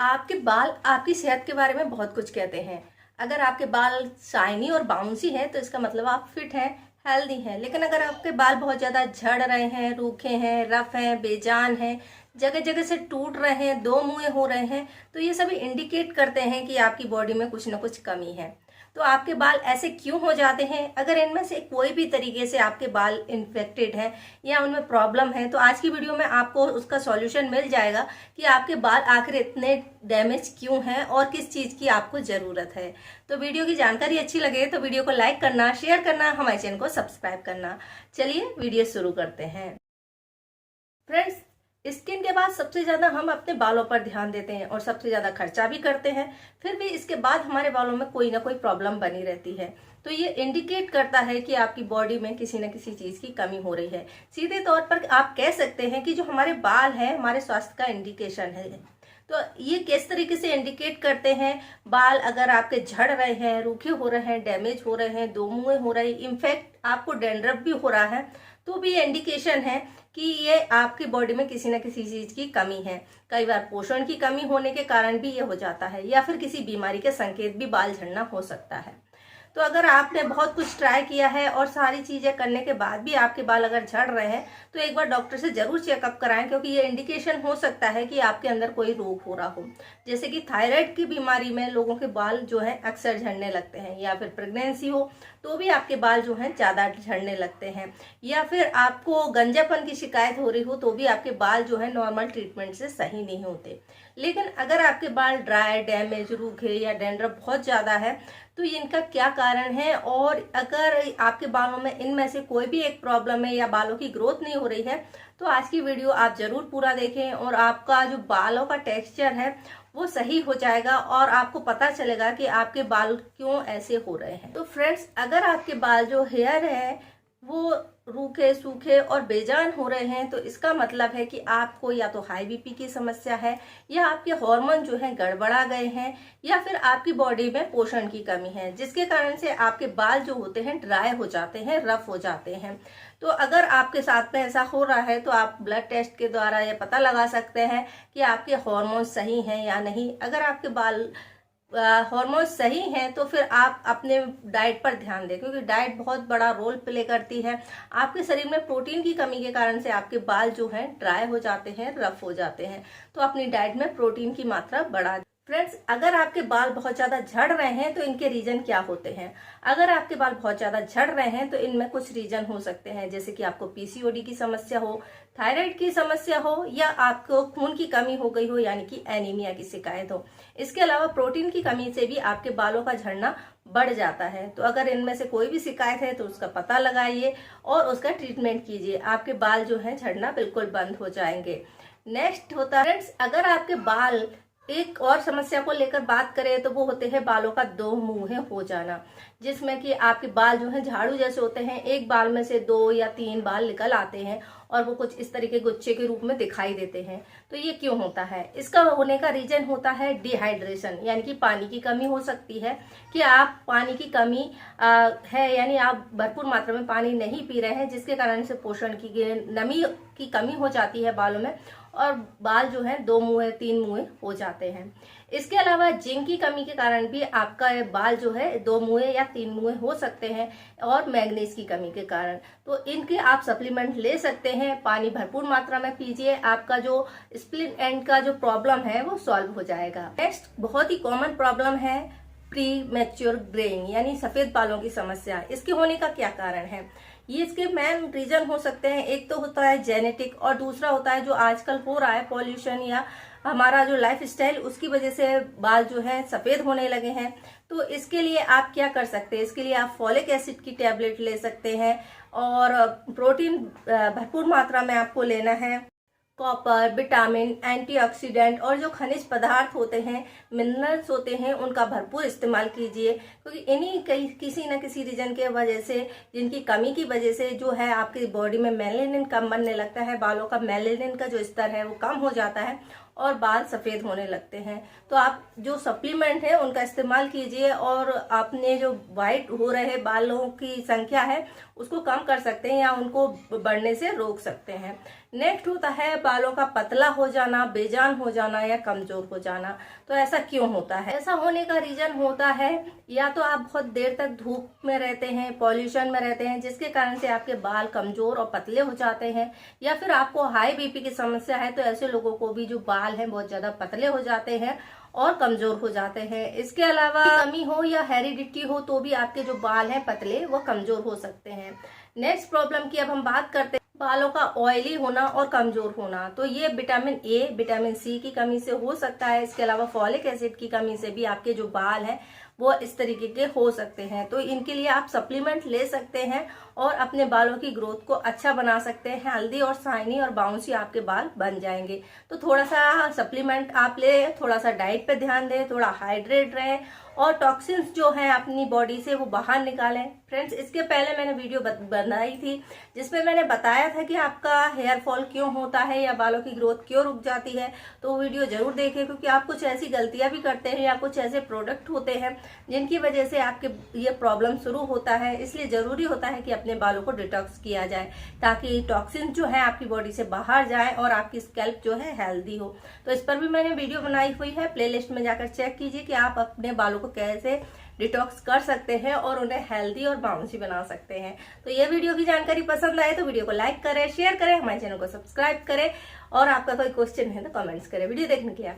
आपके बाल आपकी सेहत के बारे में बहुत कुछ कहते हैं। अगर आपके बाल शाइनी और बाउंसी हैं तो इसका मतलब आप फिट हैं, हेल्दी हैं। लेकिन अगर आपके बाल बहुत ज़्यादा झड़ रहे हैं, रूखे हैं, रफ हैं, बेजान हैं, जगह जगह से टूट रहे हैं, दो मुंहे हो रहे हैं, तो ये सभी इंडिकेट करते हैं कि आपकी बॉडी में कुछ ना कुछ कमी है। तो आपके बाल ऐसे क्यों हो जाते हैं? अगर इनमें से कोई भी तरीके से आपके बाल इन्फेक्टेड हैं या उनमें प्रॉब्लम है तो आज की वीडियो में आपको उसका सॉल्यूशन मिल जाएगा कि आपके बाल आखिर इतने डैमेज क्यों हैं और किस चीज़ की आपको ज़रूरत है। तो वीडियो की जानकारी अच्छी लगे तो वीडियो को लाइक करना, शेयर करना, हमारे चैनल को सब्सक्राइब करना। चलिए वीडियो शुरू करते हैं। फ्रेंड्स, स्किन के बाद सबसे ज़्यादा हम अपने बालों पर ध्यान देते हैं और सबसे ज़्यादा खर्चा भी करते हैं, फिर भी इसके बाद हमारे बालों में कोई ना कोई प्रॉब्लम बनी रहती है। तो ये इंडिकेट करता है कि आपकी बॉडी में किसी न किसी चीज़ की कमी हो रही है। सीधे तौर पर आप कह सकते हैं कि जो हमारे बाल हैं हमारे स्वास्थ्य का इंडिकेशन है। तो ये किस तरीके से इंडिकेट करते हैं? बाल अगर आपके झड़ रहे हैं, रूखे हो रहे हैं, डैमेज हो रहे हैं, दो मुंहे हो रही, इनफैक्ट आपको डैंड्रफ भी हो रहा है, तो भी ये इंडिकेशन है कि ये आपकी बॉडी में किसी न किसी चीज़ की कमी है। कई बार पोषण की कमी होने के कारण भी ये हो जाता है या फिर किसी बीमारी के संकेत भी बाल झड़ना हो सकता है। तो अगर आपने बहुत कुछ ट्राई किया है और सारी चीज़ें करने के बाद भी आपके बाल अगर झड़ रहे हैं तो एक बार डॉक्टर से ज़रूर चेकअप कराएं, क्योंकि ये इंडिकेशन हो सकता है कि आपके अंदर कोई रोग हो रहा हो। जैसे कि थायराइड की बीमारी में लोगों के बाल जो है अक्सर झड़ने लगते हैं, या फिर प्रेगनेंसी हो तो भी आपके बाल जो हैं ज़्यादा झड़ने लगते हैं, या फिर आपको गंजापन की शिकायत हो रही हो तो भी आपके बाल जो है नॉर्मल ट्रीटमेंट से सही नहीं होते। लेकिन अगर आपके बाल ड्राई, डैमेज, रूखे या डैंड्रफ बहुत ज़्यादा है तो इनका क्या कारण है, और अगर आपके बालों में इनमें से कोई भी एक प्रॉब्लम है या बालों की ग्रोथ नहीं हो रही है तो आज की वीडियो आप जरूर पूरा देखें और आपका जो बालों का टेक्सचर है वो सही हो जाएगा और आपको पता चलेगा कि आपके बाल क्यों ऐसे हो रहे हैं। तो फ्रेंड्स, अगर आपके बाल जो हेयर है वो रूखे, सूखे और बेजान हो रहे हैं तो इसका मतलब है कि आपको या तो हाई बीपी की समस्या है, या आपके हार्मोन जो हैं गड़बड़ा गए हैं, या फिर आपकी बॉडी में पोषण की कमी है, जिसके कारण से आपके बाल जो होते हैं ड्राई हो जाते हैं, रफ हो जाते हैं। तो अगर आपके साथ में ऐसा हो रहा है तो आप ब्लड टेस्ट के द्वारा ये पता लगा सकते हैं कि आपके हार्मोन सही हैं या नहीं। अगर आपके बाल हार्मोन सही हैं तो फिर आप अपने डाइट पर ध्यान दें, क्योंकि डाइट बहुत बड़ा रोल प्ले करती है। आपके शरीर में प्रोटीन की कमी के कारण से आपके बाल जो हैं ड्राई हो जाते हैं, रफ हो जाते हैं, तो अपनी डाइट में प्रोटीन की मात्रा बढ़ा। फ्रेंड्स, अगर आपके बाल बहुत ज़्यादा झड़ रहे हैं तो इनके रीजन क्या होते हैं? अगर आपके बाल बहुत ज़्यादा झड़ रहे हैं तो इनमें कुछ रीजन हो सकते हैं, जैसे कि आपको पीसीओडी की समस्या हो, थायराइड की समस्या हो, या आपको खून की कमी हो गई हो यानी कि एनीमिया की शिकायत हो। इसके अलावा प्रोटीन की कमी से भी आपके बालों का झड़ना बढ़ जाता है। तो अगर इनमें से कोई भी शिकायत है तो उसका पता लगाइए और उसका ट्रीटमेंट कीजिए, आपके बाल जो है झड़ना बिल्कुल बंद हो जाएंगे। नेक्स्ट होता है फ्रेंड्स, अगर आपके बाल, एक और समस्या को लेकर बात करें तो वो होते हैं बालों का दो मुंहे हो जाना, जिसमें कि आपके बाल जो हैं झाड़ू जैसे होते हैं, एक बाल में से 2 या 3 बाल निकल आते हैं और वो कुछ इस तरीके गुच्छे के रूप में दिखाई देते हैं। तो ये क्यों होता है? इसका होने का रीजन होता है डिहाइड्रेशन, यानी कि पानी की कमी हो सकती है कि आप पानी की कमी है, यानी आप भरपूर मात्रा में पानी नहीं पी रहे हैं, जिसके कारण से पोषण की, नमी की कमी हो जाती है बालों में और बाल जो है 2 मुंहे, 3 मुंहे हो जाते हैं। इसके अलावा जिंक की कमी के कारण भी आपका बाल जो है 2 मुंहे या 3 मुंहे हो सकते हैं, और मैग्नीज की कमी के कारण। तो इनके आप सप्लीमेंट ले सकते हैं, पानी भरपूर मात्रा में पीजिए, आपका जो स्प्लिट एंड का जो प्रॉब्लम है वो सॉल्व हो जाएगा। नेक्स्ट बहुत ही कॉमन प्रॉब्लम है प्री मैच्योर ग्रेइंग, यानी सफेद बालों की समस्या। इसके होने का क्या कारण है? ये इसके मेन रीजन हो सकते हैं, एक तो होता है जेनेटिक और दूसरा होता है जो आजकल हो रहा है पॉल्यूशन या हमारा जो लाइफ स्टाइल, उसकी वजह से बाल जो है सफ़ेद होने लगे हैं। तो इसके लिए आप क्या कर सकते हैं? इसके लिए आप फॉलिक एसिड की टैबलेट ले सकते हैं और प्रोटीन भरपूर मात्रा में आपको लेना है। कॉपर, विटामिन, एंटीऑक्सीडेंट और जो खनिज पदार्थ होते हैं, मिनरल्स होते हैं, उनका भरपूर इस्तेमाल कीजिए, क्योंकि इन्हीं किसी न किसी रीजन के वजह से, जिनकी कमी की वजह से जो है आपकी बॉडी में मेलानिन कम बनने लगता है, बालों का मेलानिन का जो स्तर है वो कम हो जाता है और बाल सफ़ेद होने लगते हैं। तो आप जो सप्लीमेंट है उनका इस्तेमाल कीजिए और आपने जो वाइट हो रहे बालों की संख्या है उसको कम कर सकते हैं या उनको बढ़ने से रोक सकते हैं। नेक्स्ट होता है बालों का पतला हो जाना, बेजान हो जाना या कमजोर हो जाना। तो ऐसा क्यों होता है? ऐसा होने का रीजन होता है या तो आप बहुत देर तक धूप में रहते हैं, पॉल्यूशन में रहते हैं, जिसके कारण से आपके बाल कमजोर और पतले हो जाते हैं, या फिर आपको हाई बीपी की समस्या है, तो ऐसे लोगों को भी जो बाल हैं बहुत ज्यादा पतले हो जाते हैं और कमजोर हो जाते हैं। इसके अलावा कमी हो या हेरिडिटी हो तो भी आपके जो बाल हैं पतले वो कमजोर हो सकते हैं। नेक्स्ट प्रॉब्लम की अब हम बात करते हैं बालों का ऑयली होना और कमजोर होना। तो ये विटामिन ए, विटामिन सी की कमी से हो सकता है। इसके अलावा फॉलिक एसिड की कमी से भी आपके जो बाल हैं वो इस तरीके के हो सकते हैं। तो इनके लिए आप सप्लीमेंट ले सकते हैं और अपने बालों की ग्रोथ को अच्छा बना सकते हैं। हेल्दी और शाइनी और बाउंसी आपके बाल बन जाएंगे। तो थोड़ा सा सप्लीमेंट आप ले, थोड़ा सा डाइट पे ध्यान दें, थोड़ा हाइड्रेट रहें और टॉक्सिन्स जो हैं अपनी बॉडी से वो बाहर निकालें। फ्रेंड्स, इसके पहले मैंने वीडियो बनाई थी जिसमें मैंने बताया था कि आपका हेयर फॉल क्यों होता है या बालों की ग्रोथ क्यों रुक जाती है। तो वो वीडियो जरूर देखें, क्योंकि आप कुछ ऐसी गलतियां भी करते हैं या कुछ ऐसे प्रोडक्ट होते हैं जिनकी वजह से आपके ये प्रॉब्लम शुरू होता है। इसलिए जरूरी होता है कि अपने बालों को डिटॉक्स किया जाए ताकि टॉक्सिन जो है आपकी बॉडी से बाहर जाए और आपकी स्कैल्प जो है हेल्दी हो। तो इस पर भी मैंने वीडियो बनाई हुई है, प्लेलिस्ट में जाकर चेक कीजिए कि आप अपने बालों को कैसे डिटॉक्स कर सकते हैं और उन्हें हेल्दी और बाउंसी बना सकते हैं। तो ये वीडियो की जानकारी पसंद आए तो वीडियो को लाइक करें, शेयर करें, हमारे चैनल को सब्सक्राइब करें और आपका कोई क्वेश्चन है तो कमेंट्स करें। वीडियो देखने के लिए